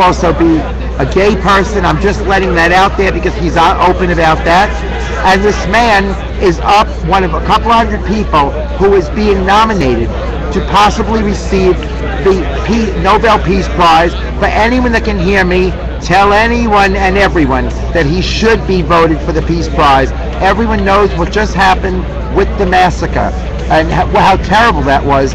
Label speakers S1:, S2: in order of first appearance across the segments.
S1: also be a gay person. I'm just letting that out there because he's open about that. And this man is one of a couple hundred people who is being nominated to possibly receive the Nobel Peace Prize. For anyone that can hear me, tell anyone and everyone that he should be voted for the Peace Prize. Everyone knows what just happened with the massacre and how terrible that was.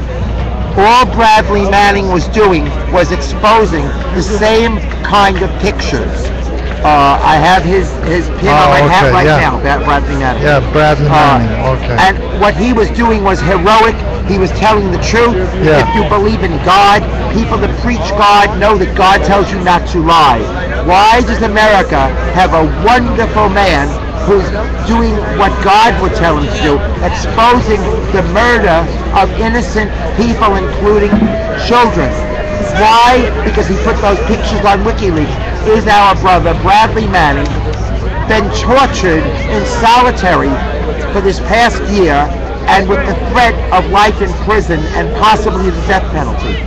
S1: All Bradley Manning was doing was exposing the same kind of pictures. I have his pin on my hat right now, Bradley Manning.
S2: Yeah, Bradley Manning, okay.
S1: And what he was doing was heroic. He was telling the truth.
S2: Yeah.
S1: If you believe in God, people that preach God know that God tells you not to lie. Why does America have a wonderful man who's doing what God would tell him to do, exposing the murder of innocent people, including children? Why? Because he put those pictures on WikiLeaks. Is our brother Bradley Manning been tortured in solitary for this past year, and with the threat of life in prison and possibly the death penalty?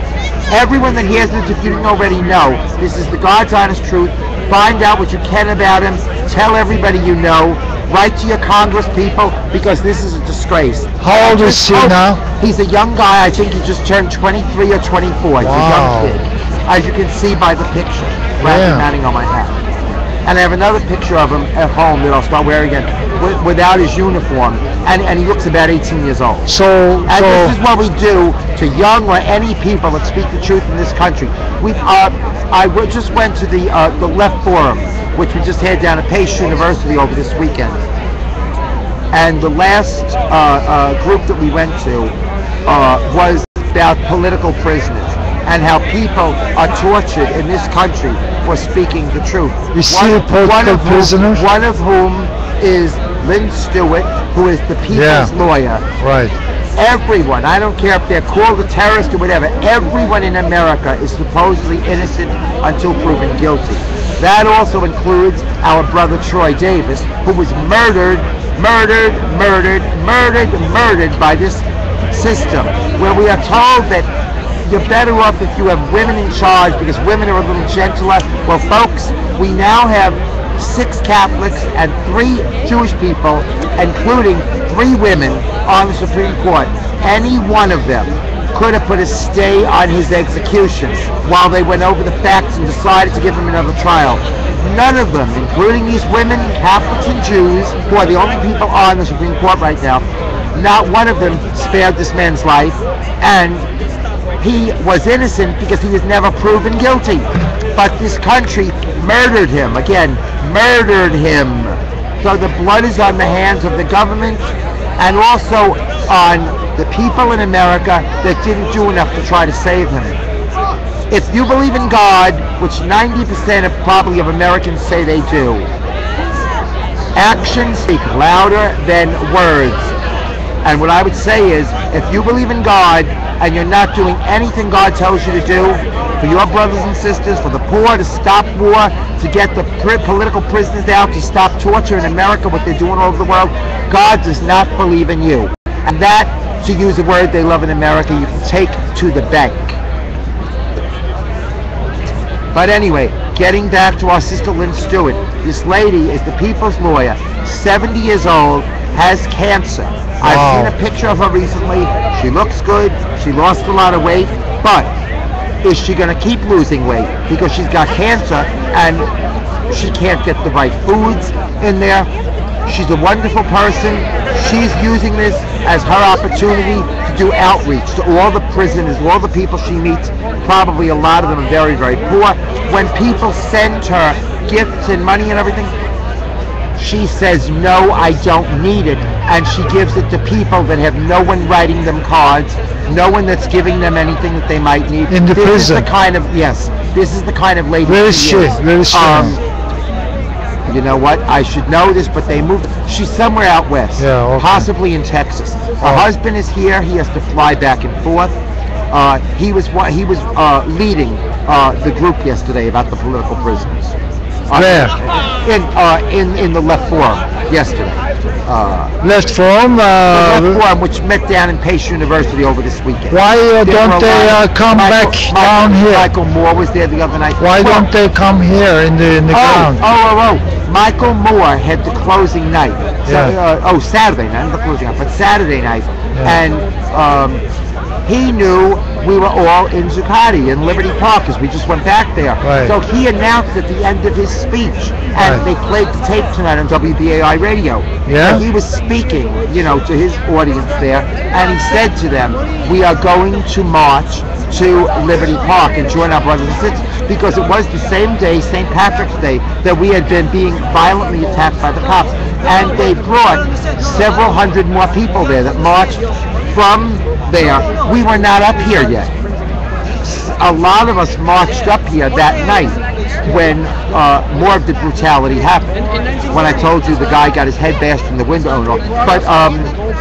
S1: Everyone that hears this, if you didn't already know, this is the God's honest truth. Find out what you can about him. Tell everybody you know. Write to your Congress people, because this is a disgrace.
S2: How old is he now?
S1: He's a young guy. I think he just turned 23 or 24. He's a young kid, as you can see by the picture. Bradley Manning on my hat. And I have another picture of him at home that I'll start wearing again without his uniform, and he looks about 18 years old. This is what we do to young or any people that speak the truth in this country. I just went to the Left Forum, which we just had down at Pace University over this weekend, and the last group that we went to was about political prisoners and how people are tortured in this country for speaking the truth.
S2: You see the political prisoners?
S1: One of whom is Lynn Stewart, who is the people's lawyer.
S2: Right.
S1: Everyone, I don't care if they're called a terrorist or whatever, everyone in America is supposedly innocent until proven guilty. That also includes our brother Troy Davis, who was murdered by this system, where we are told that you're better off if you have women in charge because women are a little gentler. Well, folks, we now have 6 Catholics and 3 Jewish people, including 3 women on the Supreme Court. Any one of them could have put a stay on his execution while they went over the facts and decided to give him another trial. None of them, including these women, Catholics and Jews, who are the only people on the Supreme Court right now, not one of them spared this man's life, and he was innocent because he was never proven guilty. But this country murdered him. Again, murdered him. So the blood is on the hands of the government and also on the people in America that didn't do enough to try to save him. If you believe in God, which 90% of Americans say they do, actions speak louder than words. And what I would say is, if you believe in God and you're not doing anything God tells you to do for your brothers and sisters, for the poor, to stop war, to get the political prisoners out, to stop torture in America, what they're doing all over the world, God does not believe in you. And that, to use a word they love in America, you can take to the bank. But anyway, getting back to our sister Lynn Stewart, this lady is the people's lawyer, 70 years old, has cancer. I've seen a picture of her recently. She looks good. She lost a lot of weight. But is she going to keep losing weight? Because she's got cancer and she can't get the right foods in there. She's a wonderful person. She's using this as her opportunity to do outreach to all the prisoners, all the people she meets. Probably a lot of them are very, very poor. When people send her gifts and money and everything, she says, no, I don't need it. And she gives it to people that have no one writing them cards, no one that's giving them anything that they might need.
S2: In the prison.
S1: This is the kind of, this is the kind of lady
S2: Very
S1: she is.
S2: Very strong.
S1: You know what? I should know this, but they moved. She's somewhere out west, possibly in Texas. Her husband is here. He has to fly back and forth. He was leading the group yesterday about the political prisoners.
S2: Where?
S1: In the left forum yesterday.
S2: Left forum?
S1: The left forum, which met down in Pace University over this weekend.
S2: Why don't they come back down here?
S1: Michael Moore was there the other night.
S2: Why don't they come here in the ground?
S1: Michael Moore had the closing night.
S2: Yeah.
S1: Saturday night, not the closing night, but Saturday night.
S2: Yeah.
S1: And he knew we were all in Zuccotti in Liberty Park because we just went back there.
S2: Right.
S1: So he announced at the end of his speech, and they played the tape tonight on WBAI radio.
S2: Yeah.
S1: And he was speaking, to his audience there, and he said to them, "We are going to march to Liberty Park and join our brothers and sisters," because it was the same day, St. Patrick's Day, that we had been being violently attacked by the cops. And they brought several hundred more people there that marched from there. We were not up here yet. A lot of us marched up here that night when more of the brutality happened. When I told you the guy got his head bashed in the window. But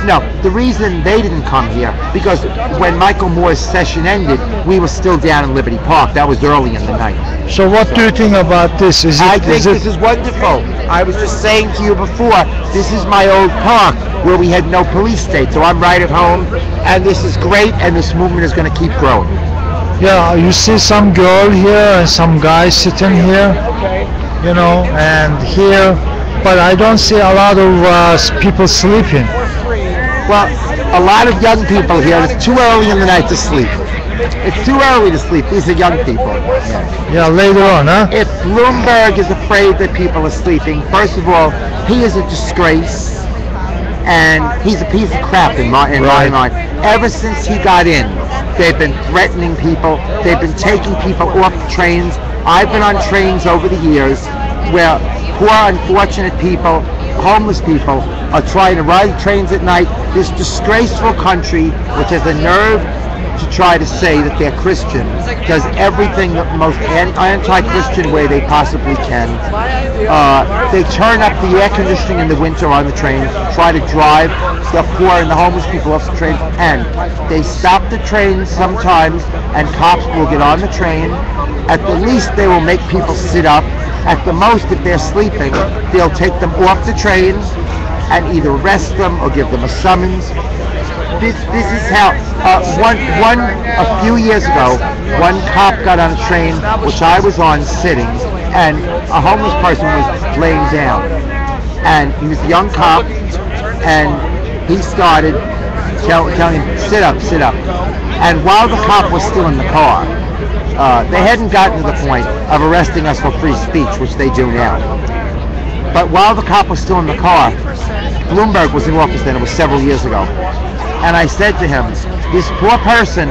S1: no, the reason they didn't come here, because when Michael Moore's session ended, we were still down in Liberty Park. That was early in the night.
S2: So what do you think about this?
S1: I think this is wonderful. I was just saying to you before, this is my old park where we had no police state, so I'm right at home, and this is great, and this movement is going to keep growing.
S2: Yeah, you see some girl here and some guy sitting here, and here, but I don't see a lot of people sleeping.
S1: Well, a lot of young people here. It's too early in the night to sleep. It's too early to sleep. These are young people.
S2: Yeah, later on, huh?
S1: If Bloomberg is afraid that people are sleeping, first of all, he is a disgrace, and he's a piece of crap in my mind. Ever since he got in, they've been threatening people. They've been taking people off trains. I've been on trains over the years where poor, unfortunate people, homeless people, are trying to ride trains at night. This disgraceful country, which has the nerve to try to say that they're Christian, does everything the most anti-Christian way they possibly can. They turn up the air conditioning in the winter on the trains, try to drive the poor and the homeless people off the trains, and they stop the trains sometimes, and cops will get on the train. At the least, they will make people sit up. At the most, if they're sleeping, they'll take them off the train and either arrest them or give them a summons. This is how, a few years ago, one cop got on a train, which I was on sitting, and a homeless person was laying down. And he was a young cop, and he started telling him, sit up, sit up. And while the cop was still in the car, they hadn't gotten to the point of arresting us for free speech, which they do now. But while the cop was still in the car, Bloomberg was in office then, it was several years ago. And I said to him, this poor person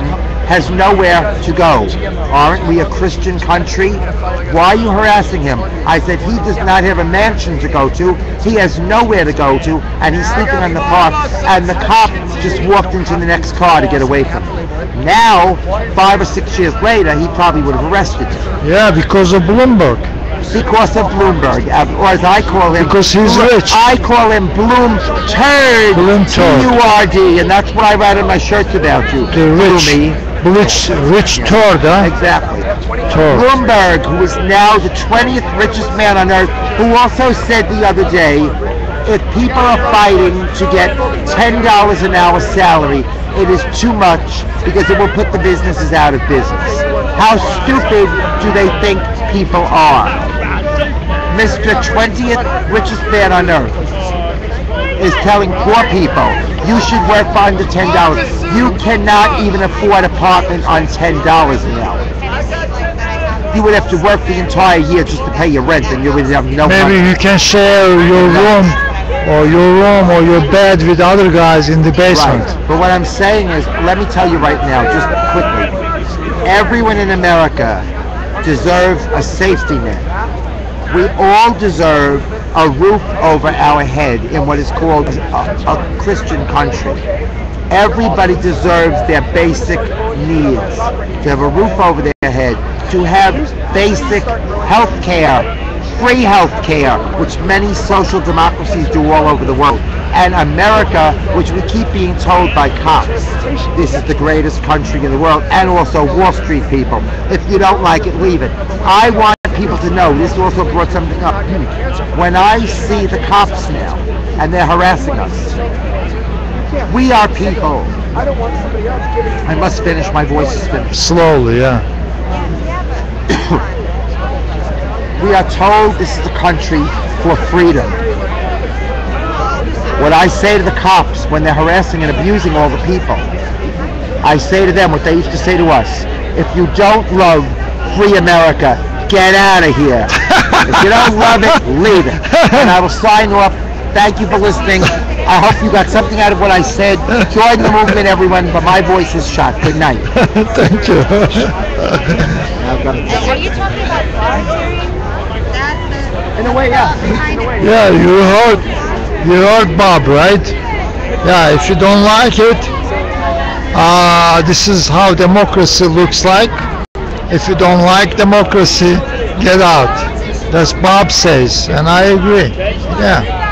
S1: has nowhere to go. Aren't we a Christian country? Why are you harassing him? I said, he does not have a mansion to go to. He has nowhere to go to, and he's sleeping on the park. And the cop just walked into the next car to get away from him. Now, 5 or 6 years later, he probably would have arrested him.
S2: Yeah, because of Bloomberg.
S1: Because of Bloomberg, or as I call him,
S2: because he's rich.
S1: I call him Bloom Turd, T-U-R-D, and that's what I write on my shirts about you.
S2: The rich turd, huh?
S1: Exactly.
S2: Turd.
S1: Bloomberg, who is now the 20th richest man on earth, who also said the other day, if people are fighting to get $10 an hour salary, it is too much because it will put the businesses out of business. How stupid do they think people are? Mr. 20th richest man on earth is telling poor people, you should work for under $10. You cannot even afford an apartment on $10 an hour. You would have to work the entire year just to pay your rent, and you would have no money.
S2: Maybe you can share your room or your bed with other guys in the basement.
S1: Right. But what I'm saying is, let me tell you right now, just quickly, everyone in America deserves a safety net. We all deserve a roof over our head in what is called a Christian country. Everybody deserves their basic needs, to have a roof over their head, to have basic health care, free health care, which many social democracies do all over the world. And America, which we keep being told by cops, this is the greatest country in the world, and also Wall Street people. If you don't like it, leave it. I want people to know, this also brought something up. When I see the cops now, and they're harassing us, we are people. I must finish, my voice is finished.
S2: Slowly, yeah.
S1: We are told this is the country for freedom. What I say to the cops when they're harassing and abusing all the people, I say to them what they used to say to us: if you don't love free America, get out of here. If you don't love it, leave it. And I will sign off. Thank you for listening. I hope you got something out of what I said. Join the movement, everyone, but my voice is shot. Good night.
S2: Thank you.
S3: Are you talking about volunteering?
S1: In a way, yeah. In a way.
S2: Yeah, you heard Bob, right? Yeah, if you don't like it, this is how democracy looks like. If you don't like democracy, get out. That's Bob says, and I agree. Yeah.